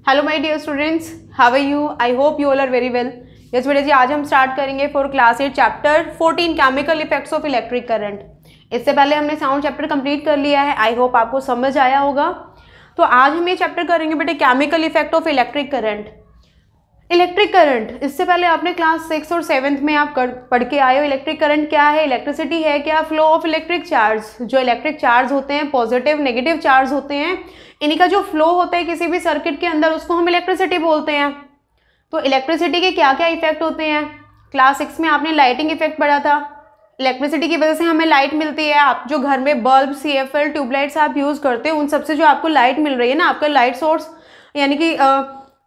Hello my dear students, how are you? I hope you all are very well. Yes बेटा जी, आज हम start करेंगे for class 8 chapter 14 chemical effects of electric current. इससे पहले हमने साउंड चैप्टर कंप्लीट कर लिया है। आई होप आपको समझ आया होगा। तो आज हम ये चैप्टर करेंगे बेटे chemical effect of electric current. Electric current, इससे पहले आपने क्लास 6 और 7 में आप पढ़ के आए हो। इलेक्ट्रिक करंट क्या है, इलेक्ट्रिसिटी है क्या, फ्लो ऑफ इलेक्ट्रिक चार्ज। जो इलेक्ट्रिक चार्ज होते हैं, पॉजिटिव नेगेटिव चार्ज होते हैं, इन्हीं का जो फ्लो होता है किसी भी सर्किट के अंदर, उसको हम इलेक्ट्रिसिटी बोलते हैं। तो इलेक्ट्रिसिटी के क्या क्या इफेक्ट होते हैं? क्लास 6 में आपने लाइटिंग इफेक्ट पढ़ा था। इलेक्ट्रिसिटी की वजह से हमें लाइट मिलती है। आप जो घर में बल्ब, CFL, ट्यूबलाइट्स आप यूज़ करते हो, उन सबसे जो आपको लाइट मिल रही है ना, आपका लाइट सोर्स यानी कि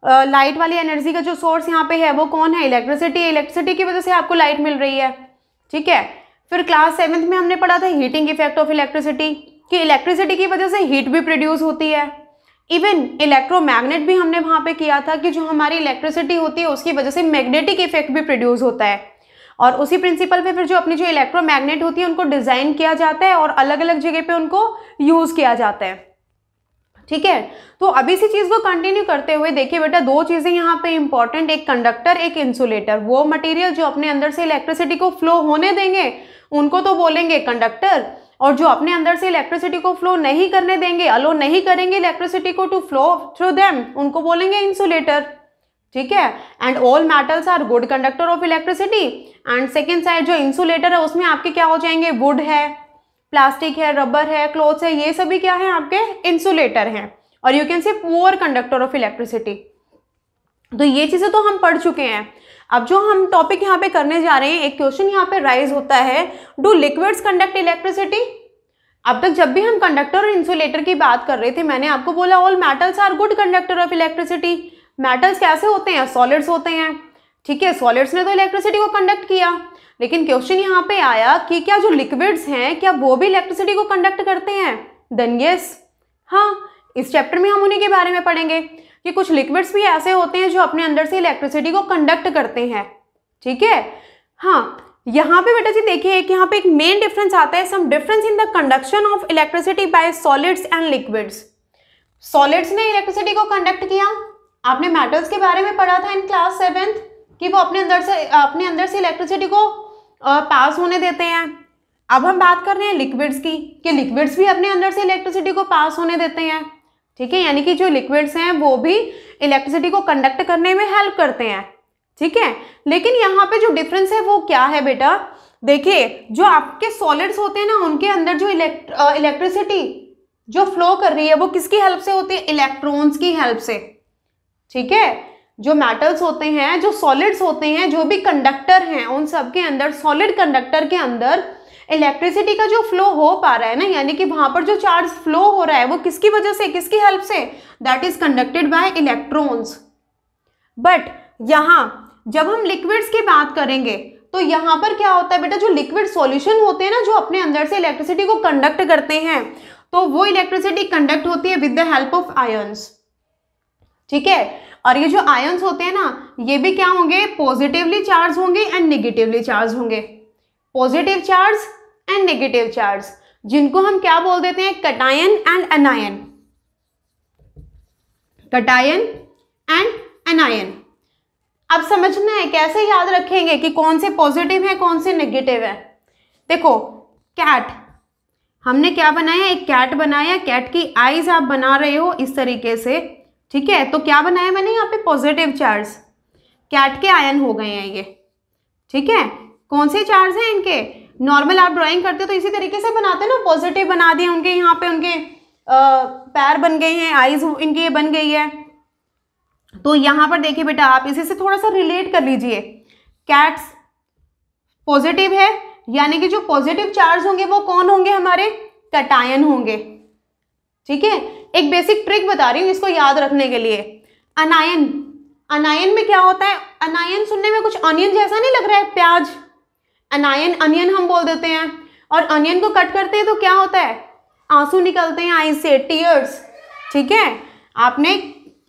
लाइट वाली एनर्जी का जो सोर्स यहाँ पे है वो कौन है? इलेक्ट्रिसिटी। इलेक्ट्रिसिटी की वजह से आपको लाइट मिल रही है, ठीक है। फिर क्लास 7 में हमने पढ़ा था हीटिंग इफेक्ट ऑफ इलेक्ट्रिसिटी, कि इलेक्ट्रिसिटी की वजह से हीट भी प्रोड्यूस होती है। इवन इलेक्ट्रोमैग्नेट भी हमने वहाँ पे किया था कि जो हमारी इलेक्ट्रिसिटी होती है उसकी वजह से मैग्नेटिक इफेक्ट भी प्रोड्यूस होता है। और उसी प्रिंसिपल पे फिर जो अपनी जो इलेक्ट्रोमैग्नेट होती है उनको डिज़ाइन किया जाता है और अलग अलग जगह पे उनको यूज़ किया जाता है, ठीक है। तो अभी इसी चीज़ को कंटिन्यू करते हुए देखिए बेटा, दो चीज़ें यहाँ पे इंपॉर्टेंट, एक कंडक्टर, एक इंसुलेटर। वो मटेरियल जो अपने अंदर से इलेक्ट्रिसिटी को फ्लो होने देंगे उनको तो बोलेंगे कंडक्टर, और जो अपने अंदर से इलेक्ट्रिसिटी को फ्लो नहीं करने देंगे, अलो नहीं करेंगे इलेक्ट्रिसिटी को टू फ्लो थ्रू देम, उनको बोलेंगे इंसुलेटर, ठीक है। And all metals are good conductor of electricity. And second side जो इंसुलेटर है उसमें आपके क्या हो जाएंगे? वुड है, प्लास्टिक है, रबर है, क्लॉथ्स है, ये सभी क्या है? आपके इंसुलेटर हैं। और you can say poor conductor of electricity. तो ये चीजें तो हम पढ़ चुके हैं। अब जो हम टॉपिक यहाँ पे करने जा रहे हैं, एक क्वेश्चन यहाँ पे राइज होता है, डू लिक्विड्स कंडक्ट इलेक्ट्रिसिटी? अब तक जब भी हम कंडक्टर और इंसुलेटर की बात कर रहे थे, मैंने आपको बोला all metals are good conductor of electricity. Metals कैसे होते हैं? सॉलिड्स होते हैं, ठीक है। सॉलिड्स ने तो इलेक्ट्रिसिटी को कंडक्ट किया, लेकिन क्वेश्चन यहाँ पे आया कि क्या जो लिक्विड्स हैं क्या वो भी इलेक्ट्रिसिटी को कंडक्ट करते हैं? देन यस, हाँ, इस चैप्टर में हम उन्हीं के बारे में पढ़ेंगे कि कुछ लिक्विड्स भी ऐसे होते हैं जो अपने अंदर से इलेक्ट्रिसिटी को कंडक्ट करते हैं, ठीक है। हाँ, यहाँ पे बेटा जी देखिए, एक यहाँ पे एक मेन डिफरेंस आता है, some difference in the conduction of electricity by solids and liquids. Solids ने इलेक्ट्रिसिटी को कंडक्ट किया। आपने मेटल्स के बारे में पढ़ा था इन क्लास 7 कि वो अपने अंदर से इलेक्ट्रिसिटी को पास होने देते हैं। अब हम बात कर रहे हैं लिक्विड्स की, कि लिक्विड्स भी अपने अंदर से इलेक्ट्रिसिटी को पास होने देते हैं, ठीक है। यानी कि जो लिक्विड्स हैं वो भी इलेक्ट्रिसिटी को कंडक्ट करने में हेल्प करते हैं, ठीक है। लेकिन यहाँ पे जो डिफरेंस है वो क्या है बेटा? देखिए, जो आपके सॉलिड्स होते हैं ना, उनके अंदर जो इलेक्ट्रिसिटी जो फ्लो कर रही है वो किसकी हेल्प से होती है? इलेक्ट्रॉन्स की हेल्प से, ठीक है। जो मेटल्स होते हैं, जो सॉलिड्स होते हैं, जो भी कंडक्टर हैं, उन सब के अंदर, सॉलिड कंडक्टर के अंदर इलेक्ट्रिसिटी का जो फ्लो हो पा रहा है ना, यानी कि वहां पर जो चार्ज फ्लो हो रहा है वो किसकी वजह से, किसकी हेल्प से? That is conducted by electrons. But यहां जब हम लिक्विड्स की बात करेंगे तो यहां पर क्या होता है बेटा, जो लिक्विड सॉल्यूशन होते हैं ना, जो अपने अंदर से इलेक्ट्रिसिटी को कंडक्ट करते हैं, तो वो इलेक्ट्रिसिटी कंडक्ट होती है with the help of ions, ठीक है। और ये जो आयंस होते हैं ना, ये भी क्या होंगे? पॉजिटिवली चार्ज होंगे एंड नेगेटिवली चार्ज होंगे। Positive charge and negative charge, जिनको हम क्या बोल देते हैं? Cation and anion. Cation and anion. अब समझना है कैसे याद रखेंगे कि कौन से पॉजिटिव है, कौन से नेगेटिव है। देखो, कैट, हमने क्या बनाया? एक कैट बनाया। कैट की आईज आप बना रहे हो इस तरीके से, ठीक है। तो क्या बनाया मैंने यहाँ पे? Positive charge. कैट के आयन हो गए हैं ये, ठीक है। कौन से चार्ज हैं इनके? नॉर्मल आप ड्राइंग करते हो तो इसी तरीके से बनाते हैं ना, पॉजिटिव बना दिए उनके, यहाँ पे उनके पैर बन गए हैं, आईज इनकी ये बन गई है। तो यहाँ पर देखिए बेटा, आप इसी से थोड़ा सा रिलेट कर लीजिए। कैट्स पॉजिटिव है, यानी कि जो पॉजिटिव चार्ज होंगे वो कौन होंगे? हमारे कैटायन होंगे, ठीक है। एक बेसिक ट्रिक बता रही हूँ इसको याद रखने के लिए। अनायन, अनायन में क्या होता है? अनायन सुनने में कुछ अनियन जैसा नहीं लग रहा है? प्याज, अनायन, अनियन हम बोल देते हैं। और अनियन को कट करते हैं तो क्या होता है? आंसू निकलते हैं आईज से, टीयर्स, ठीक है। आपने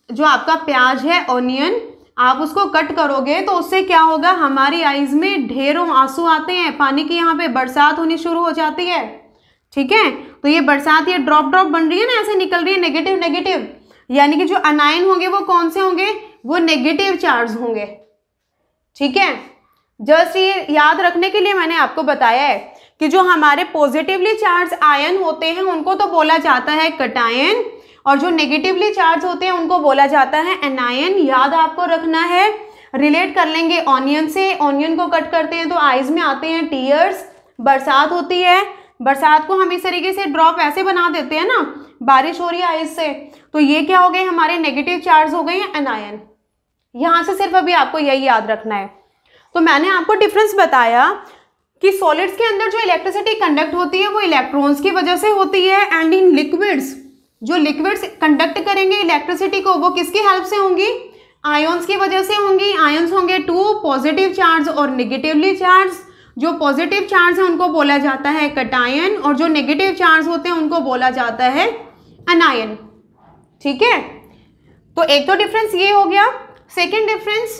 जो आपका प्याज है, ऑनियन, आप उसको कट करोगे तो उससे क्या होगा? हमारी आईज में ढेरों आंसू आते हैं, पानी की यहाँ पे बरसात होनी शुरू हो जाती है, ठीक है। तो ये बरसात, ये ड्रॉप ड्रॉप बन रही है ना, ऐसे निकल रही है, नेगेटिव नेगेटिव, यानी कि जो अनायन होंगे वो कौन से होंगे, वो नेगेटिव चार्ज होंगे। ठीक है, जस्ट ये याद रखने के लिए मैंने आपको बताया है कि जो हमारे पॉजिटिवली चार्ज आयन होते हैं उनको तो बोला जाता है कटायन, और जो नेगेटिवली चार्ज होते हैं उनको बोला जाता है एनायन। याद आपको रखना है। रिलेट कर लेंगे ऑनियन से, ऑनियन को कट करते हैं तो आइज में आते हैं टीयर्स। बरसात होती है, बरसात को हम इस तरीके से ड्रॉप ऐसे बना देते हैं ना, बारिश हो रही है आइज से, तो ये क्या हो गए, हमारे नेगेटिव चार्ज हो गए हैं एनायन। यहाँ से सिर्फ अभी आपको यही याद रखना है। तो मैंने आपको डिफरेंस बताया कि सॉलिड्स के अंदर जो इलेक्ट्रिसिटी कंडक्ट होती है वो इलेक्ट्रॉन्स की वजह से होती है, एंड इन लिक्विड्स जो लिक्विड्स कंडक्ट करेंगे इलेक्ट्रिसिटी को वो किसकी हेल्प से होंगी, आयंस की वजह से होंगी। आयंस होंगे टू, पॉजिटिव चार्ज और नेगेटिवली चार्ज। जो पॉजिटिव चार्ज है उनको बोला जाता है कटायन, और जो नेगेटिव चार्ज होते हैं उनको बोला जाता है अनायन। ठीक है, तो एक तो डिफरेंस ये हो गया। सेकेंड डिफरेंस,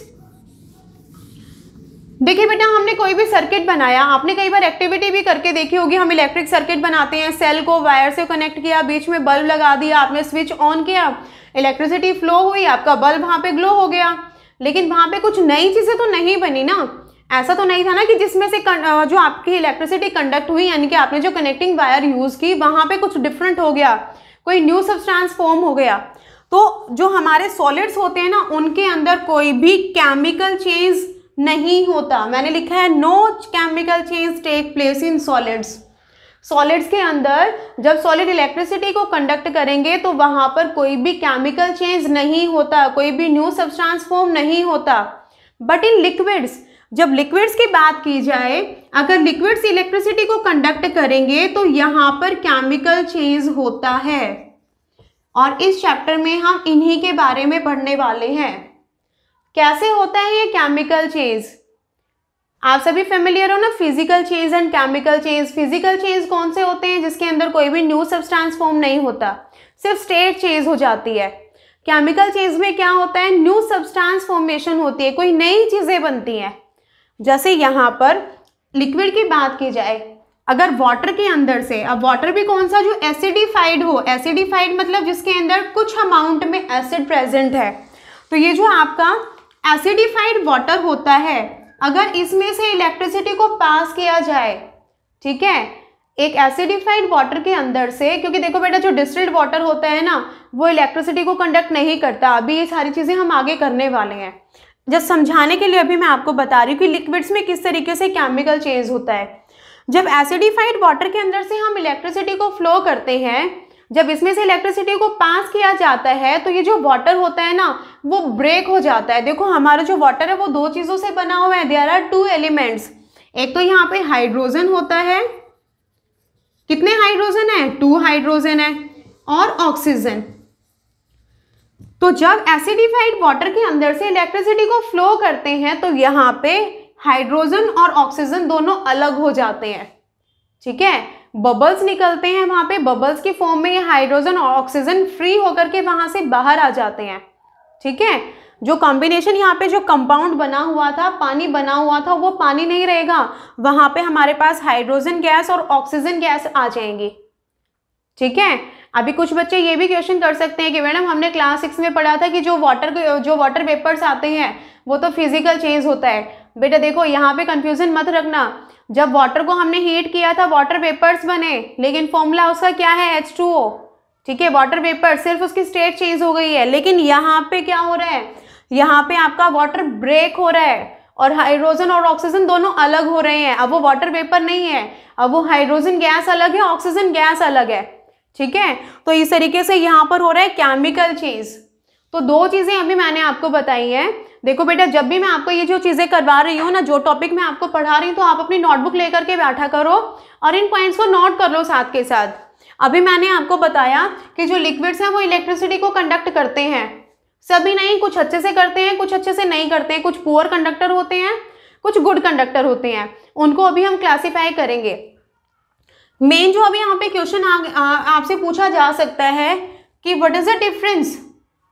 देखिए बेटा, हमने कोई भी सर्किट बनाया, आपने कई बार एक्टिविटी भी करके देखी होगी, हम इलेक्ट्रिक सर्किट बनाते हैं, सेल को वायर से कनेक्ट किया, बीच में बल्ब लगा दिया, आपने स्विच ऑन किया, इलेक्ट्रिसिटी फ्लो हुई, आपका बल्ब वहां पे ग्लो हो गया। लेकिन वहां पे कुछ नई चीजें तो नहीं बनी ना, ऐसा तो नहीं था ना कि जिसमें से जो आपकी इलेक्ट्रिसिटी कंडक्ट हुई, यानी कि आपने जो कनेक्टिंग वायर यूज की वहां पे कुछ डिफरेंट हो गया, कोई न्यू सब्सटेंस फॉर्म हो गया। तो जो हमारे सॉलिड्स होते हैं ना, उनके अंदर कोई भी केमिकल चेंज नहीं होता। मैंने लिखा है no chemical change take place in solids. Solids के अंदर जब सॉलिड इलेक्ट्रिसिटी को कंडक्ट करेंगे तो वहां पर कोई भी केमिकल चेंज नहीं होता, कोई भी न्यू सब्सटेंस फॉर्म नहीं होता। बट इन लिक्विड्स, जब लिक्विड्स की बात की जाए, अगर लिक्विड्स इलेक्ट्रिसिटी को कंडक्ट करेंगे तो यहाँ पर केमिकल चेंज होता है, और इस चैप्टर में हम इन्हीं के बारे में पढ़ने वाले हैं। कैसे होता है ये केमिकल चेंज, आप सभी फेमिलियर हो ना, physical change and chemical change. Physical change कौन से होते हैं, जिसके अंदर कोई भी न्यू सब्सटेंस फॉर्म नहीं होता, सिर्फ स्टेट चेंज हो जाती है। केमिकल चेंज में क्या होता है, न्यू सब्सटेंस फॉर्मेशन होती है, कोई नई चीजें बनती हैं। जैसे यहाँ पर लिक्विड की बात की जाए, अगर वाटर के अंदर से, अब वाटर भी कौन सा, जो एसिडिफाइड हो, एसिडिफाइड मतलब जिसके अंदर कुछ अमाउंट में एसिड प्रेजेंट है, तो ये जो आपका एसिडिफाइड वाटर होता है, अगर इसमें से इलेक्ट्रिसिटी को पास किया जाए, ठीक है, एक एसिडिफाइड वाटर के अंदर से, क्योंकि देखो बेटा जो डिस्टिल्ड वाटर होता है ना वो इलेक्ट्रिसिटी को कंडक्ट नहीं करता। अभी ये सारी चीजें हम आगे करने वाले हैं, जब समझाने के लिए अभी मैं आपको बता रही हूँ कि लिक्विड्स में किस तरीके से केमिकल चेंज होता है। जब एसिडिफाइड वाटर के अंदर से हम इलेक्ट्रिसिटी को फ्लो करते हैं, जब इसमें से इलेक्ट्रिसिटी को पास किया जाता है तो ये जो वाटर होता है ना वो ब्रेक हो जाता है। देखो हमारा जो वाटर है वो दो चीजों से बना हुआ है, देयर आर टू एलिमेंट्स। एक तो यहाँ पे हाइड्रोजन होता है, कितने हाइड्रोजन है, 2 हाइड्रोजन है, और ऑक्सीजन। तो जब एसिडिफाइड वाटर के अंदर से इलेक्ट्रिसिटी को फ्लो करते हैं तो यहाँ पे हाइड्रोजन और ऑक्सीजन दोनों अलग हो जाते हैं। ठीक है, बबल्स निकलते हैं वहां पे, बबल्स की फॉर्म में ये हाइड्रोजन और ऑक्सीजन फ्री होकर के वहां से बाहर आ जाते हैं। ठीक है, जो कॉम्बिनेशन यहाँ पे जो कंपाउंड बना हुआ था, पानी बना हुआ था, वो पानी नहीं रहेगा, वहां पे हमारे पास हाइड्रोजन गैस और ऑक्सीजन गैस आ जाएंगी। ठीक है, अभी कुछ बच्चे ये भी क्वेश्चन कर सकते हैं कि मैडम हमने क्लास 6 में पढ़ा था कि जो वाटर वेपर्स आते हैं वो तो फिजिकल चेंज होता है। बेटा देखो यहाँ पे कंफ्यूजन मत रखना, जब वाटर को हमने हीट किया था वाटर वेपर्स बने, लेकिन फॉर्मूला उसका क्या है, H2O। ठीक है, वाटर वेपर, सिर्फ उसकी स्टेट चेंज हो गई है। लेकिन यहाँ पे क्या हो रहा है, यहाँ पे आपका वाटर ब्रेक हो रहा है और हाइड्रोजन और ऑक्सीजन दोनों अलग हो रहे हैं। अब वो वाटर वेपर नहीं है, अब वो हाइड्रोजन गैस अलग है, ऑक्सीजन गैस अलग है। ठीक है, तो इस तरीके से यहाँ पर हो रहा है केमिकल चेंज। तो दो चीजें अभी मैंने आपको बताई हैं। देखो बेटा, जब भी मैं आपको ये जो चीजें करवा रही हूँ ना, जो टॉपिक मैं आपको पढ़ा रही हूँ, तो आप अपनी नोटबुक लेकर के बैठा करो और इन पॉइंट्स को नोट कर लो साथ के साथ। अभी मैंने आपको बताया कि जो लिक्विड्स हैं वो इलेक्ट्रिसिटी को कंडक्ट करते हैं, सभी नहीं, कुछ अच्छे से करते हैं, कुछ अच्छे से नहीं करते हैं, कुछ पुअर कंडक्टर होते हैं, कुछ गुड कंडक्टर होते हैं, उनको अभी हम क्लासीफाई करेंगे। मेन जो अभी यहाँ पे क्वेश्चन आपसे पूछा जा सकता है कि what is the difference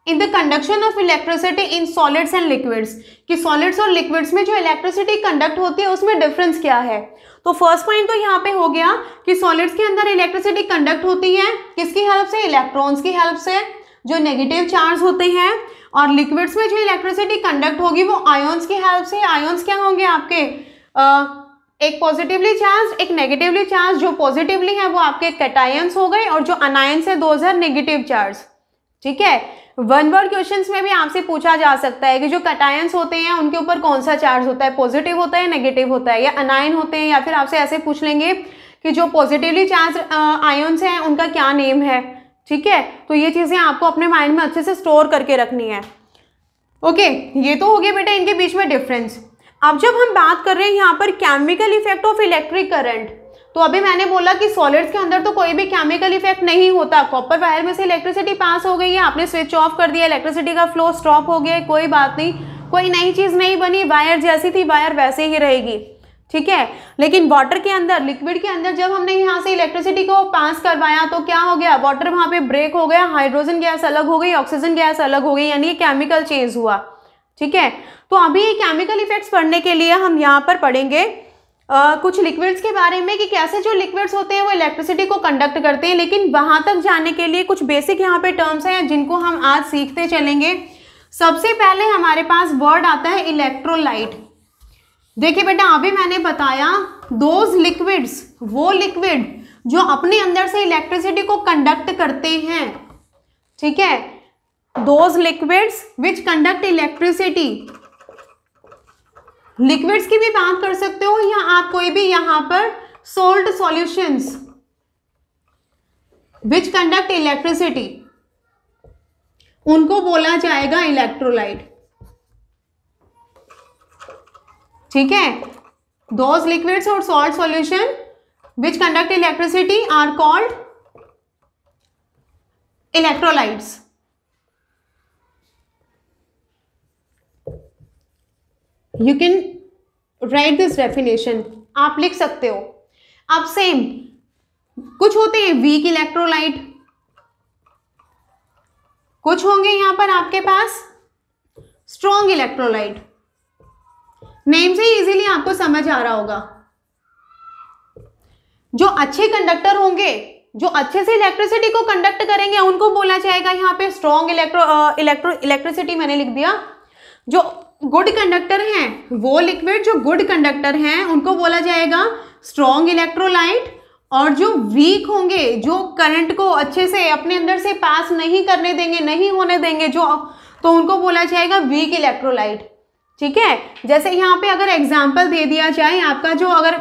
in the conduction of electricity in solids and liquids, कि सॉलिड्स और लिक्विड्स में जो इलेक्ट्रिसिटी कंडक्ट होती है उसमें डिफरेंस क्या है। तो फर्स्ट पॉइंट तो यहाँ पे हो गया कि सॉलिड्स के अंदर इलेक्ट्रिसिटी कंडक्ट होती है किसकी हेल्प से, इलेक्ट्रॉन्स की हेल्प से। जो नेगेटिव चार्ज होते हैं, और लिक्विड्स में जो इलेक्ट्रिसिटी कंडक्ट होगी वो आयंस की हेल्प से। आयंस क्या होंगे आपके, एक पॉजिटिवली चार्ज, एक नेगेटिवली चार्ज। जो पॉजिटिवली है वो आपके कैटायंस हो गए, और जो अनायंस है दोज आर नेगेटिव चार्ज। ठीक है, वन वर्ड क्वेश्चंस में भी आपसे पूछा जा सकता है कि जो कैटायंस होते हैं उनके ऊपर कौन सा चार्ज होता है, पॉजिटिव होता है, नेगेटिव होता है, या अनायन होते हैं, या फिर आपसे ऐसे पूछ लेंगे कि जो पॉजिटिवली चार्ज आयंस हैं उनका क्या नेम है। ठीक है, तो ये चीज़ें आपको अपने माइंड में अच्छे से स्टोर करके रखनी है। ओके, ये तो हो गया बेटा इनके बीच में डिफरेंस। अब जब हम बात कर रहे हैं यहाँ पर chemical effect of electric current, तो अभी मैंने बोला कि सॉलिड्स के अंदर तो कोई भी केमिकल इफेक्ट नहीं होता। कॉपर वायर में से इलेक्ट्रिसिटी पास हो गई है, आपने स्विच ऑफ कर दिया, इलेक्ट्रिसिटी का फ्लो स्टॉप हो गया, कोई बात नहीं, कोई नई चीज़ नहीं बनी, वायर जैसी थी वायर वैसे ही रहेगी। ठीक है, लेकिन वाटर के अंदर, लिक्विड के अंदर जब हमने यहाँ से इलेक्ट्रिसिटी को पास करवाया तो क्या हो गया, वाटर वहाँ पे ब्रेक हो गया, हाइड्रोजन गैस अलग हो गई, ऑक्सीजन गैस अलग हो गई, यानी ये केमिकल चेंज हुआ। ठीक है, तो अभी ये केमिकल इफेक्ट्स पढ़ने के लिए हम यहाँ पर पढ़ेंगे कुछ लिक्विड्स के बारे में कि कैसे जो लिक्विड्स होते हैं वो इलेक्ट्रिसिटी को कंडक्ट करते हैं। लेकिन वहाँ तक जाने के लिए कुछ बेसिक यहाँ पे टर्म्स हैं जिनको हम आज सीखते चलेंगे। सबसे पहले हमारे पास वर्ड आता है इलेक्ट्रोलाइट। देखिए बेटा, अभी मैंने बताया दोज लिक्विड्स, वो लिक्विड जो अपने अंदर से इलेक्ट्रिसिटी को कंडक्ट करते हैं। ठीक है, those liquids which conduct electricity. Liquids की भी बात कर सकते हो, या आप कोई भी यहां पर salt solutions which conduct electricity, उनको बोला जाएगा इलेक्ट्रोलाइट। ठीक है, दोज लिक्विड्स और salt solution which conduct electricity are called electrolytes. You can write this definition, आप लिख सकते हो। अब सेम कुछ होते हैं वीक इलेक्ट्रोलाइट, कुछ होंगे यहां पर आपके पास स्ट्रॉन्ग इलेक्ट्रोलाइट। नेम से ही इजीली आपको समझ आ रहा होगा। जो अच्छे कंडक्टर होंगे, जो अच्छे से इलेक्ट्रिसिटी को कंडक्ट करेंगे, उनको बोला जाएगा यहाँ पे स्ट्रॉन्ग इलेक्ट्रिसिटी मैंने लिख दिया। जो गुड कंडक्टर हैं, वो लिक्विड जो गुड कंडक्टर हैं उनको बोला जाएगा स्ट्रॉन्ग इलेक्ट्रोलाइट। और जो वीक होंगे, जो करंट को अच्छे से अपने अंदर से पास नहीं करने देंगे, नहीं होने देंगे जो, तो उनको बोला जाएगा वीक इलेक्ट्रोलाइट। ठीक है, जैसे यहाँ पे अगर एग्जांपल दे दिया जाए आपका, जो अगर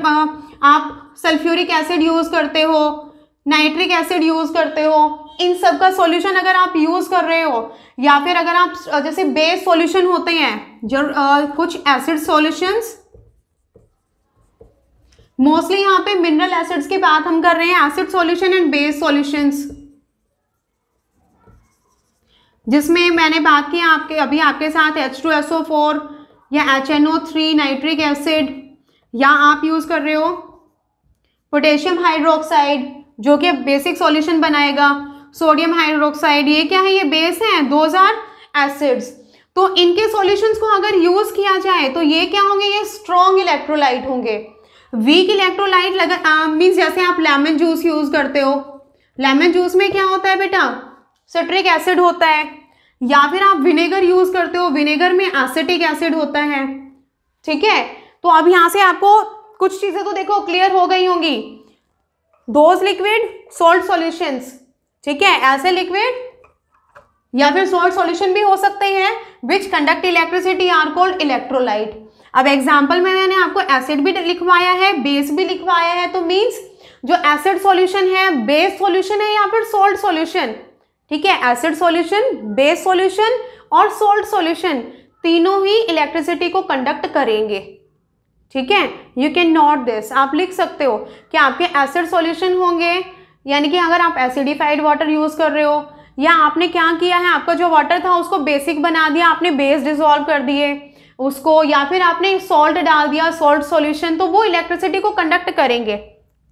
आप सल्फ्यूरिक एसिड यूज करते हो, नाइट्रिक एसिड यूज करते हो, इन सब का सॉल्यूशन अगर आप यूज कर रहे हो, या फिर अगर आप जैसे बेस सॉल्यूशन होते हैं जो कुछ एसिड सॉल्यूशंस, मोस्टली यहाँ पे मिनरल एसिड्स की बात हम कर रहे हैं, acid solution and base solutions, जिसमें मैंने बात की अभी आपके साथ H2SO4 या HNO3 नाइट्रिक एसिड, या आप यूज कर रहे हो पोटेशियम हाइड्रोक्साइड जो कि बेसिक सॉल्यूशन बनाएगा, सोडियम हाइड्रोक्साइड, ये क्या है, ये बेस हैं, दोज आर एसिड्स। तो इनके सॉल्यूशंस को अगर यूज किया जाए तो ये क्या होंगे, ये स्ट्रॉन्ग इलेक्ट्रोलाइट होंगे। वीक इलेक्ट्रोलाइट मीन्स जैसे आप लेमन जूस यूज करते हो, लेमन जूस में क्या होता है बेटा, सिट्रिक एसिड होता है, या फिर आप विनेगर यूज करते हो, विनेगर में एसिटिक एसिड होता है। ठीक है, तो अब यहाँ से आपको कुछ चीजें तो देखो क्लियर हो गई होंगी। दोज लिक्विड सॉल्ट सॉल्यूशंस, ठीक है, ऐसे लिक्विड या फिर सॉल्ट सॉल्यूशन भी हो सकते हैं which conduct electricity are called electrolyte. अब एग्जांपल में मैंने आपको एसिड भी लिखवाया है, बेस भी लिखवाया है, तो मींस जो एसिड सॉल्यूशन है, बेस सॉल्यूशन है, या फिर सॉल्ट सॉल्यूशन। ठीक है, एसिड सॉल्यूशन, बेस सॉल्यूशन और सॉल्ट सॉल्यूशन तीनों ही इलेक्ट्रिसिटी को कंडक्ट करेंगे। ठीक है, यू कैन नोट दिस, आप लिख सकते हो कि आपके एसिड सॉल्यूशन होंगे, यानी कि अगर आप एसिडिफाइड वाटर यूज कर रहे हो, या आपने क्या किया है, आपका जो वाटर था उसको बेसिक बना दिया, आपने बेस डिसॉल्व कर दिए उसको, या फिर आपने सॉल्ट डाल दिया, सॉल्ट सॉल्यूशन, तो वो इलेक्ट्रिसिटी को कंडक्ट करेंगे।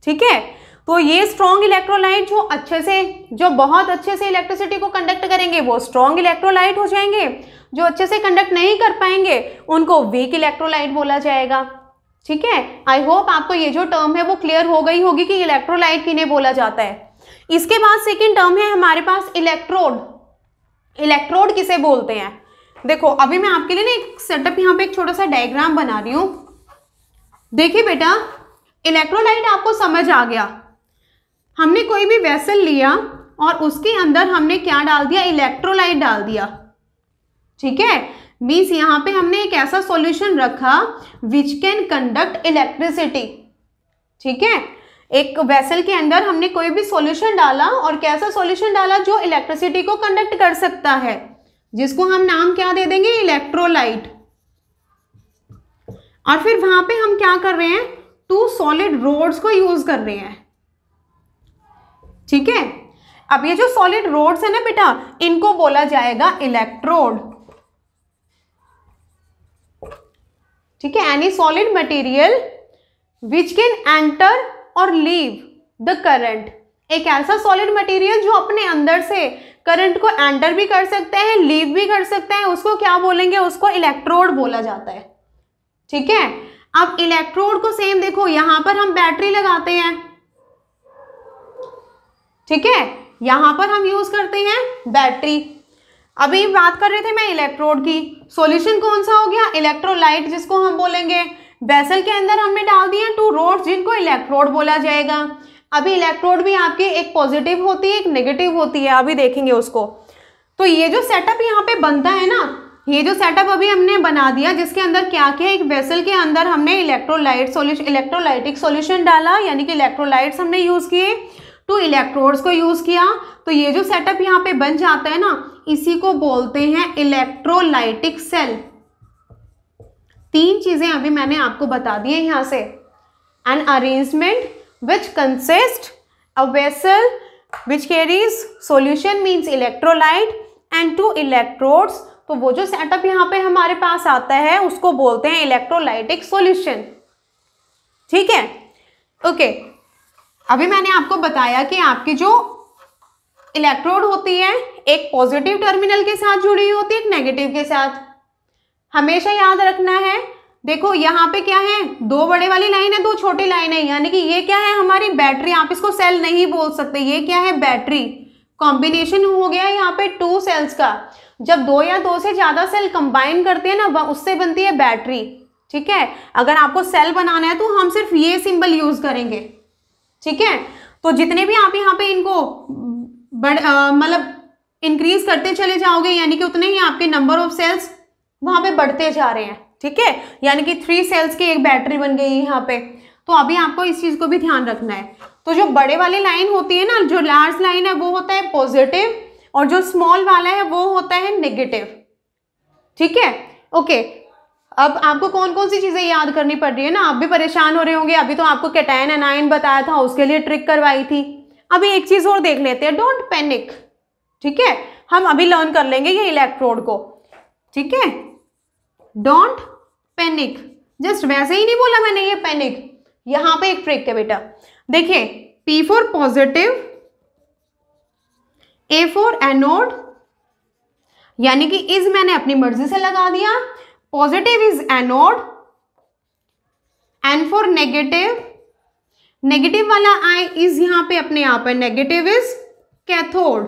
ठीक है, तो ये स्ट्रॉन्ग इलेक्ट्रोलाइट जो अच्छे से, जो बहुत अच्छे से इलेक्ट्रिसिटी को कंडक्ट करेंगे वो स्ट्रॉन्ग इलेक्ट्रोलाइट हो जाएंगे, जो अच्छे से कंडक्ट नहीं कर पाएंगे उनको वीक इलेक्ट्रोलाइट बोला जाएगा। ठीक है, आई होप आपको ये जो टर्म है वो क्लियर हो गई होगी कि इलेक्ट्रोलाइट किन्हें बोला जाता है। इसके बाद सेकेंड टर्म है हमारे पास इलेक्ट्रोड। इलेक्ट्रोड किसे बोलते हैं? देखो अभी मैं आपके लिए ना एक सेटअप यहाँ पे एक छोटा सा डायग्राम बना रही हूँ। देखिए बेटा, इलेक्ट्रोलाइट आपको समझ आ गया। हमने कोई भी वेसल लिया और उसके अंदर हमने क्या डाल दिया? इलेक्ट्रोलाइट डाल दिया। ठीक है, मीन्स यहाँ पे हमने एक ऐसा सॉल्यूशन रखा विच कैन कंडक्ट इलेक्ट्रिसिटी। ठीक है, एक वेसल के अंदर हमने कोई भी सॉल्यूशन डाला और कैसा सॉल्यूशन डाला? जो इलेक्ट्रिसिटी को कंडक्ट कर सकता है, जिसको हम नाम क्या दे देंगे? इलेक्ट्रोलाइट। और फिर वहां पे हम क्या कर रहे हैं? 2 सॉलिड रोड्स को यूज कर रहे हैं। ठीक है, अब ये जो सॉलिड रोड्स है ना बेटा, इनको बोला जाएगा इलेक्ट्रोड। ठीक है, any solid material which can enter और लीव द करंट। एक ऐसा सॉलिड मटेरियल जो अपने अंदर से करंट को एंटर भी कर सकता है, लीव भी कर सकता है, उसको क्या बोलेंगे? उसको इलेक्ट्रोड बोला जाता है। ठीक है, अब इलेक्ट्रोड को सेम देखो, यहां पर हम बैटरी लगाते हैं। ठीक है, यहां पर हम यूज करते हैं बैटरी। अभी बात कर रहे थे मैं इलेक्ट्रोड की। सॉल्यूशन कौन सा हो गया? इलेक्ट्रोलाइट, जिसको हम बोलेंगे। वेसल के अंदर हमने डाल दिया 2 रोड्स, जिनको इलेक्ट्रोड बोला जाएगा। अभी इलेक्ट्रोड भी आपकी एक पॉजिटिव होती है, एक नेगेटिव होती है, अभी देखेंगे उसको। तो ये जो सेटअप यहाँ पे बनता है ना, ये जो सेटअप अभी हमने बना दिया, जिसके अंदर क्या क्या, एक वेसल के अंदर हमने इलेक्ट्रोलाइटिक सॉल्यूशन डाला, यानी कि इलेक्ट्रोलाइट्स हमने यूज किए, 2 इलेक्ट्रोड्स को यूज किया। तो ये जो सेटअप यहाँ पे बन जाता है ना, इसी को बोलते हैं इलेक्ट्रोलाइटिक सेल। 3 चीजें अभी मैंने आपको बता दी है यहाँ से। An arrangement which consist a vessel which carries solution means electrolyte and 2 electrodes. तो वो जो सेटअप यहाँ पे हमारे पास आता है उसको बोलते हैं इलेक्ट्रोलाइटिक सॉल्यूशन। ठीक है, ओके। अभी मैंने आपको बताया कि आपकी जो इलेक्ट्रोड होती है, एक पॉजिटिव टर्मिनल के साथ जुड़ी हुई होती है, एक नेगेटिव के साथ। हमेशा याद रखना है। देखो यहाँ पे क्या है? 2 बड़े वाली लाइन है, 2 छोटी लाइन है, यानी कि ये क्या है? हमारी बैटरी। आप इसको सेल नहीं बोल सकते, ये क्या है? बैटरी। कॉम्बिनेशन हो गया यहाँ पे 2 सेल्स का। जब 2 या 2 से ज्यादा सेल कंबाइन करते हैं ना, उससे बनती है बैटरी। ठीक है, अगर आपको सेल बनाना है तो हम सिर्फ ये सिंबल यूज करेंगे। ठीक है, तो जितने भी आप यहाँ पे इनको मतलब इंक्रीज करते चले जाओगे, यानी कि उतने ही आपके नंबर ऑफ सेल्स वहां पे बढ़ते जा रहे हैं। ठीक है, यानी कि 3 सेल्स की एक बैटरी बन गई यहाँ पे। तो अभी आपको इस चीज को भी ध्यान रखना है। तो जो बड़े वाली लाइन होती है ना, जो लार्ज लाइन है, वो होता है पॉजिटिव, और जो स्मॉल वाला है वो होता है नेगेटिव। ठीक है, ओके। अब आपको कौन कौन सी चीजें याद करनी पड़ रही है ना, आप भी परेशान हो रहे होंगे। अभी तो आपको कैटायन एनायन बताया था, उसके लिए ट्रिक करवाई थी। अभी एक चीज और देख लेते हैं, डोंट पैनिक। ठीक है, हम अभी लर्न कर लेंगे ये इलेक्ट्रोड को। ठीक है, डोंट पैनिक। जस्ट वैसे ही नहीं बोला मैंने ये पैनिक। यहां पे एक ट्रिक है बेटा, देखिए, P for positive, A for anode, यानी कि इज मैंने अपनी मर्जी से लगा दिया, positive is anode, N for negative, negative वाला I इज यहां पे अपने आप है, नेगेटिव इज कैथोड।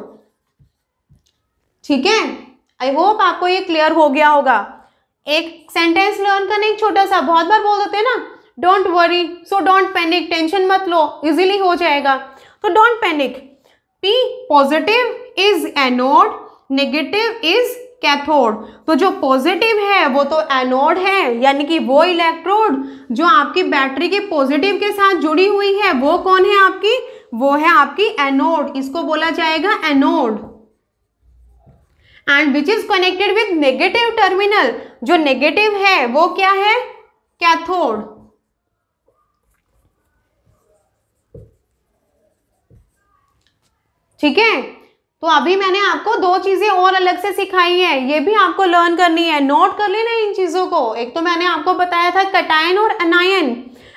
ठीक है, आई होप आपको ये क्लियर हो गया होगा। एक सेंटेंस लर्न करने एक छोटा सा, बहुत बार बोल देते हैं ना, don't worry, so don't panic, tension मत लो, इजीली हो जाएगा। तो don't panic, P positive is anode, negative is cathode. तो जो पॉजिटिव है वो तो एनोड है, यानी कि वो इलेक्ट्रोड जो आपकी बैटरी के पॉजिटिव के साथ जुड़ी हुई है, वो कौन है आपकी? वो है आपकी एनोड, इसको बोला जाएगा anode. And which is connected with negative terminal, जो नेगेटिव है वो क्या है? कैथोड। ठीक है, तो अभी मैंने आपको 2 चीजें और अलग से सिखाई है, ये भी आपको लर्न करनी है, नोट कर लेना इन चीजों को। एक तो मैंने आपको बताया था कैटायन और अनायन।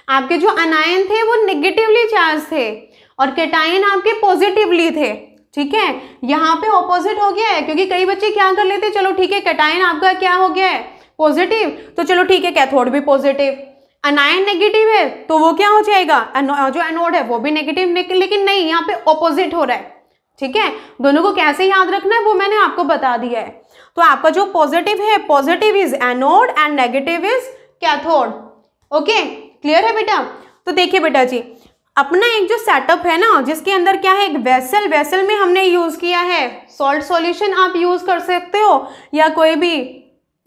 आपके जो अनायन थे वो नेगेटिवली चार्ज थे और कैटायन आपके पॉजिटिवली थे। ठीक है, यहाँ पे ऑपोजिट हो गया है, क्योंकि कई बच्चे क्या कर लेते, चलो ठीक है कैटायन आपका क्या हो गया है? पॉजिटिव, तो चलो ठीक है कैथोड भी पॉजिटिव। अनायन नेगेटिव है तो वो क्या हो जाएगा? जो एनोड है वो भी नेगेटिव, लेकिन नहीं, यहाँ पे ऑपोजिट हो रहा है। ठीक है, दोनों को कैसे याद रखना है वो मैंने आपको बता दिया है। तो आपका जो पॉजिटिव है, positive is anode and negative is cathode. Okay, clear है बेटा? तो देखिए बेटा जी, अपना एक जो सेटअप है ना, जिसके अंदर क्या है, एक वेसल में हमने यूज किया है सॉल्ट सॉल्यूशन। आप यूज कर सकते हो या कोई भी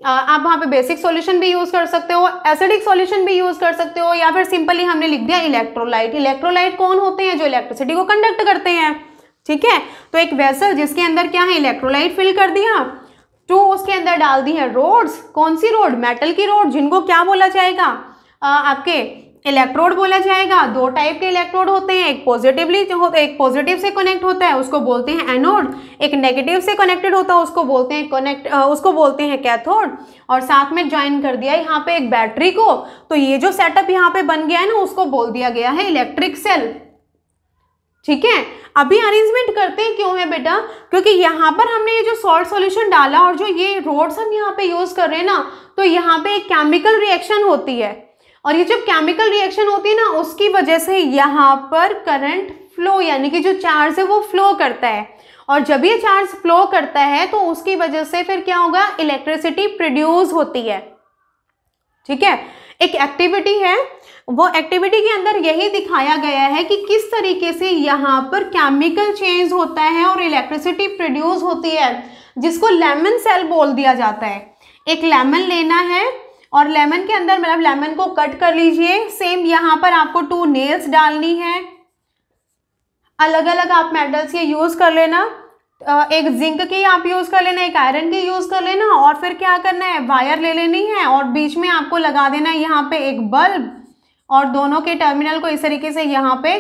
आप वहाँ पे बेसिक सॉल्यूशन भी यूज कर सकते हो, एसिडिक सॉल्यूशन भी यूज कर सकते हो, या फिर सिंपली हमने लिख दिया इलेक्ट्रोलाइट। इलेक्ट्रोलाइट कौन होते हैं? जो इलेक्ट्रिसिटी को कंडक्ट करते हैं। ठीक है, तो एक वेसल जिसके अंदर क्या है, इलेक्ट्रोलाइट फिल कर दिया, टू उसके अंदर डाल दी है रोड्स। कौन सी रोड? मेटल की रोड, जिनको क्या बोला जाएगा, आपके इलेक्ट्रोड बोला जाएगा। दो टाइप के इलेक्ट्रोड होते हैं, एक पॉजिटिव से कनेक्ट होता है, उसको बोलते हैं एनोड। एक नेगेटिव से कनेक्टेड होता है, उसको बोलते हैं कैथोड। और साथ में ज्वाइन कर दिया यहाँ पे एक बैटरी को। तो ये जो सेटअप यहाँ पे बन गया है ना, उसको बोल दिया गया है इलेक्ट्रिक सेल। ठीक है, अभी अरेंजमेंट करते हैं क्यों है बेटा? क्योंकि यहाँ पर हमने ये जो सॉल्ट सॉल्यूशन डाला और जो ये रोड्स हम यहाँ पे यूज कर रहे हैं ना, तो यहाँ पे एक केमिकल रिएक्शन होती है। और ये जब केमिकल रिएक्शन होती है ना, उसकी वजह से यहाँ पर करंट फ्लो, यानी कि जो चार्ज है वो फ्लो करता है। और जब ये चार्ज फ्लो करता है तो उसकी वजह से फिर क्या होगा, इलेक्ट्रिसिटी प्रोड्यूस होती है। ठीक है, एक एक्टिविटी है, वो एक्टिविटी के अंदर यही दिखाया गया है कि किस तरीके से यहाँ पर केमिकल चेंज होता है और इलेक्ट्रिसिटी प्रोड्यूस होती है, जिसको लेमन सेल बोल दिया जाता है। एक लेमन लेना है और लेमन के अंदर मतलब लेमन को कट कर लीजिए। सेम यहाँ पर आपको 2 नेल्स डालनी है, अलग अलग आप मेटल्स ये यूज कर लेना। एक जिंक की आप यूज कर लेना, एक आयरन की यूज कर लेना। और फिर क्या करना है, वायर ले लेनी है और बीच में आपको लगा देना है यहाँ पे एक बल्ब, और दोनों के टर्मिनल को इस तरीके से यहाँ पे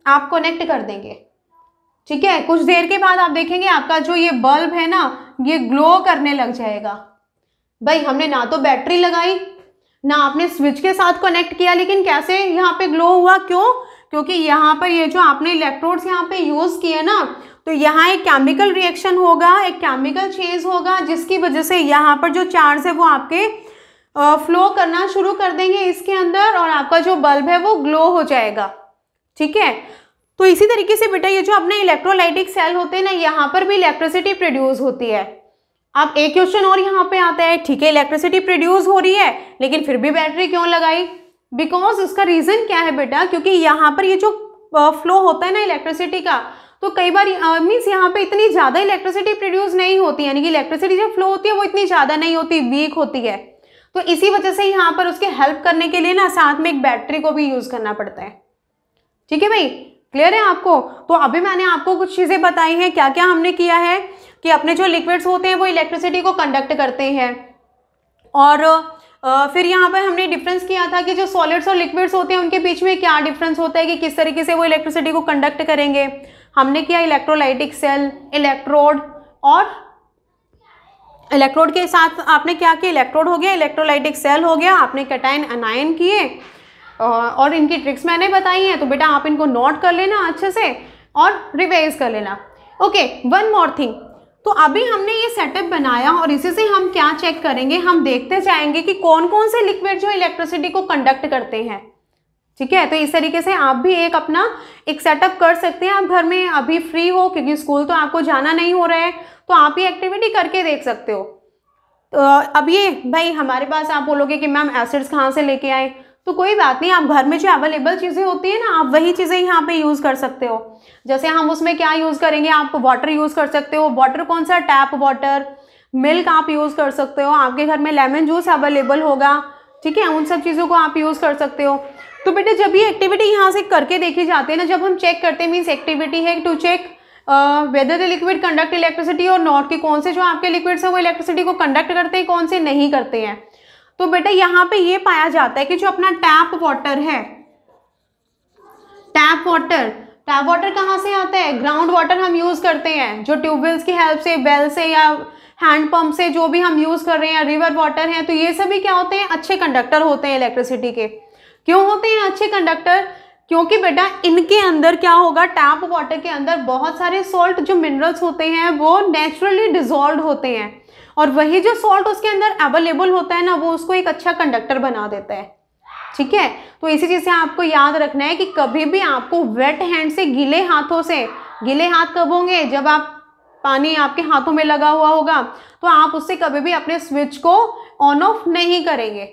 आप कनेक्ट कर देंगे। ठीक है, कुछ देर के बाद आप देखेंगे आपका जो ये बल्ब है ना, ये ग्लो करने लग जाएगा। भाई हमने ना तो बैटरी लगाई, ना आपने स्विच के साथ कनेक्ट किया, लेकिन कैसे यहाँ पे ग्लो हुआ? क्यों? क्योंकि यहाँ पर ये जो आपने इलेक्ट्रोड्स यहाँ पे यूज किए ना, तो यहाँ एक केमिकल रिएक्शन होगा, एक केमिकल चेंज होगा, जिसकी वजह से यहाँ पर जो चार्ज है वो आपके फ्लो करना शुरू कर देंगे इसके अंदर, और आपका जो बल्ब है वो ग्लो हो जाएगा। ठीक है, तो इसी तरीके से बेटा ये जो अपने इलेक्ट्रोलाइटिक सेल होते हैं ना, यहाँ पर भी इलेक्ट्रिसिटी प्रोड्यूस होती है। अब एक क्वेश्चन और यहाँ पे आता है, ठीक है इलेक्ट्रिसिटी प्रोड्यूस हो रही है, लेकिन फिर भी बैटरी क्यों लगाई? बिकॉज उसका रीजन क्या है बेटा? क्योंकि यहाँ पर ये जो फ्लो होता है ना इलेक्ट्रिसिटी का, तो कई बार मीन्स यहाँ पे इतनी ज़्यादा इलेक्ट्रिसिटी प्रोड्यूस नहीं होती, यानी कि इलेक्ट्रिसिटी जो फ्लो होती है वो इतनी ज़्यादा नहीं होती, वीक होती है। तो इसी वजह से यहाँ पर उसके हेल्प करने के लिए ना साथ में एक बैटरी को भी यूज़ करना पड़ता है। ठीक है भाई, क्लियर है आपको? तो अभी मैंने आपको कुछ चीज़ें बताई हैं, क्या क्या हमने किया है कि अपने जो लिक्विड्स होते हैं वो इलेक्ट्रिसिटी को कंडक्ट करते हैं। और फिर यहाँ पर हमने डिफरेंस किया था कि जो सॉलिड्स और लिक्विड्स होते हैं उनके बीच में क्या डिफरेंस होता है, कि किस तरीके से वो इलेक्ट्रिसिटी को कंडक्ट करेंगे। हमने किया इलेक्ट्रोलाइटिक सेल, इलेक्ट्रोड, और इलेक्ट्रोड के साथ आपने क्या किया, इलेक्ट्रोड हो गया, इलेक्ट्रोलाइटिक सेल हो गया, आपने कैटायन अनायन किए, और इनकी ट्रिक्स मैंने बताई हैं। तो बेटा आप इनको नोट कर लेना अच्छे से और रिवाइज कर लेना। ओके, वन मोर थिंग, तो अभी हमने ये सेटअप बनाया और इसी से हम क्या चेक करेंगे, हम देखते जाएंगे कि कौन कौन से लिक्विड जो इलेक्ट्रिसिटी को कंडक्ट करते हैं। ठीक है, तो इस तरीके से आप भी एक अपना एक सेटअप कर सकते हैं। आप घर में अभी फ्री हो, क्योंकि स्कूल तो आपको जाना नहीं हो रहा है, तो आप ये एक्टिविटी करके देख सकते हो। तो अब ये भाई हमारे पास आप बोलोगे कि मैम एसिड्स कहाँ से लेके आए, तो कोई बात नहीं, आप घर में जो अवेलेबल चीज़ें होती है ना, आप वही चीज़ें यहाँ पे यूज़ कर सकते हो। जैसे हम उसमें क्या यूज़ करेंगे, आप वाटर यूज़ कर सकते हो। वाटर कौन सा? Tap water. मिल्क आप यूज़ कर सकते हो, आपके घर में लेमन जूस अवेलेबल होगा। ठीक है, उन सब चीज़ों को आप यूज़ कर सकते हो। तो बेटे जब ये एक्टिविटी यहाँ से करके देखी जाती है ना, जब हम चेक करते हैं, मीन्स एक्टिविटी है to check whether the liquid conduct electricity और नॉट, कि कौन से जो आपके लिक्विड्स हैं वो इलेक्ट्रिसिटी को कंडक्ट करते हैं, कौन से नहीं करते हैं। तो बेटा यहाँ पे ये पाया जाता है कि जो अपना टैप वाटर है, टैप वाटर कहाँ से आता है? ग्राउंड वाटर हम यूज़ करते हैं, जो ट्यूबवेल्स की हेल्प से, वेल से या हैंड पंप से जो भी हम यूज़ कर रहे हैं, रिवर वाटर है, तो ये सभी क्या होते हैं? अच्छे कंडक्टर होते हैं इलेक्ट्रिसिटी के। क्यों होते हैं अच्छे कंडक्टर? क्योंकि बेटा इनके अंदर क्या होगा, टैप वाटर के अंदर बहुत सारे सॉल्ट जो मिनरल्स होते हैं वो नेचुरली डिजॉल्व होते हैं, और वही जो सॉल्ट उसके अंदर अवेलेबल होता है ना, वो उसको एक अच्छा कंडक्टर बना देता है। ठीक है, तो इसी चीज़ से आपको याद रखना है कि कभी भी आपको वेट हैंड से, गीले हाथों से गीले हाथ कब होंगे? जब आप पानी आपके हाथों में लगा हुआ होगा तो आप उससे कभी भी अपने स्विच को ऑन ऑफ नहीं करेंगे।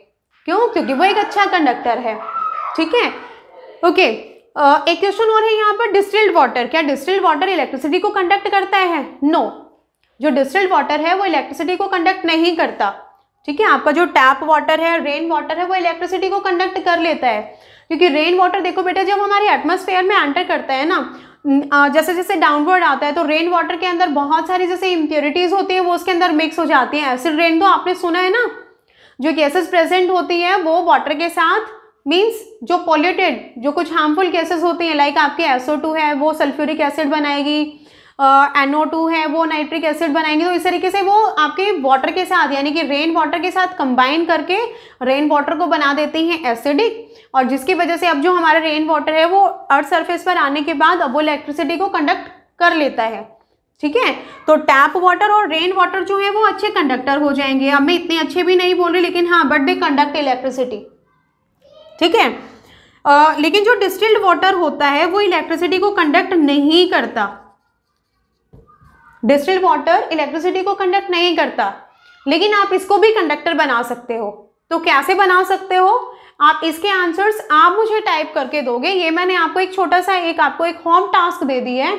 क्यों? क्योंकि वो एक अच्छा कंडक्टर है। ठीक है, ओके। एक क्वेश्चन और है यहाँ पर, डिस्टिल्ड वाटर, क्या डिस्टिल्ड वाटर इलेक्ट्रिसिटी को कंडक्ट करता है? नो, जो डिस्टिल्ड वाटर है वो इलेक्ट्रिसिटी को कंडक्ट नहीं करता। ठीक है, आपका जो टैप वाटर है, रेन वाटर है, वो इलेक्ट्रिसिटी को कंडक्ट कर लेता है। क्योंकि रेन वाटर देखो बेटा, जब हमारे एटमॉस्फेयर में एंटर करता है ना, जैसे जैसे डाउनवर्ड आता है तो रेन वाटर के अंदर बहुत सारी जैसे इम्प्योरिटीज होती है वो उसके अंदर मिक्स हो जाती हैं। एसिड रेन तो आपने सुना है ना, जो गैसेस प्रेजेंट होती है वो वाटर के साथ, मीन्स जो पॉल्यूटेड, जो कुछ हार्मफुल गैसेस होती हैं, लाइक आपकी SO2 है वो सल्फ्यूरिक एसिड बनाएगी, NO2 है वो नाइट्रिक एसिड बनाएंगे। तो इस तरीके से वो आपके वाटर के साथ, यानी कि रेन वाटर के साथ कंबाइन करके रेन वाटर को बना देती हैं एसिडिक, और जिसकी वजह से अब जो हमारा रेन वाटर है वो अर्थ सरफेस पर आने के बाद अब वो इलेक्ट्रिसिटी को कंडक्ट कर लेता है। ठीक है, तो टैप वाटर और रेन वाटर जो है वो अच्छे कंडक्टर हो जाएंगे। अब मैं इतने अच्छे भी नहीं बोल रही, लेकिन हाँ, बट दे कंडक्ट इलेक्ट्रिसिटी। ठीक है, लेकिन जो डिस्टिल्ड वाटर होता है वो इलेक्ट्रिसिटी को कंडक्ट नहीं करता। डिस्टिल्ड वाटर इलेक्ट्रिसिटी को कंडक्ट नहीं करता, लेकिन आप इसको भी कंडक्टर बना सकते हो। तो कैसे बना सकते हो आप? इसके आंसर्स आप मुझे टाइप करके दोगे। ये मैंने आपको एक छोटा सा आपको एक होम टास्क दे दी है,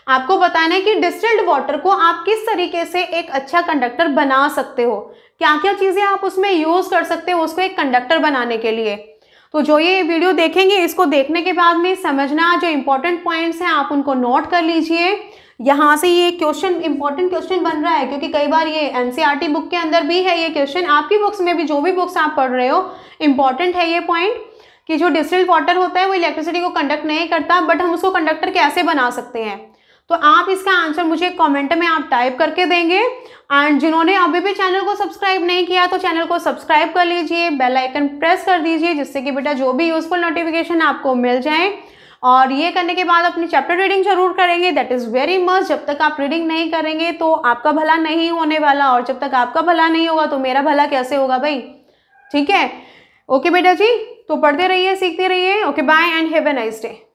आपको बताना है कि डिस्टिल्ड वाटर को आप किस तरीके से एक अच्छा कंडक्टर बना सकते हो, क्या क्या चीजें आप उसमें यूज कर सकते हो उसको एक कंडक्टर बनाने के लिए। तो जो ये वीडियो देखेंगे, इसको देखने के बाद में समझना, जो इंपॉर्टेंट पॉइंट्स हैं आप उनको नोट कर लीजिए। यहाँ से ये क्वेश्चन इंपॉर्टेंट क्वेश्चन बन रहा है, क्योंकि कई बार ये NCERT बुक के अंदर भी है ये क्वेश्चन, आपकी बुक्स में भी, जो भी बुक्स आप पढ़ रहे हो, इंपॉर्टेंट है ये पॉइंट कि जो डिस्टिल्ड वाटर होता है वो इलेक्ट्रिसिटी को कंडक्ट नहीं करता, बट हम उसको कंडक्टर कैसे बना सकते हैं। तो आप इसका आंसर मुझे कमेंट में आप टाइप करके देंगे। एंड जिन्होंने अभी भी चैनल को सब्सक्राइब नहीं किया तो चैनल को सब्सक्राइब कर लीजिए, बेल आइकन प्रेस कर दीजिए, जिससे कि बेटा जो भी यूजफुल नोटिफिकेशन आपको मिल जाए। और ये करने के बाद अपनी चैप्टर रीडिंग जरूर करेंगे, दैट इज़ वेरी मस्ट। जब तक आप रीडिंग नहीं करेंगे तो आपका भला नहीं होने वाला, और जब तक आपका भला नहीं होगा तो मेरा भला कैसे होगा भाई। ठीक है, ओके बेटा जी, तो पढ़ते रहिए, सीखते रहिए। Okay, bye and have a nice day.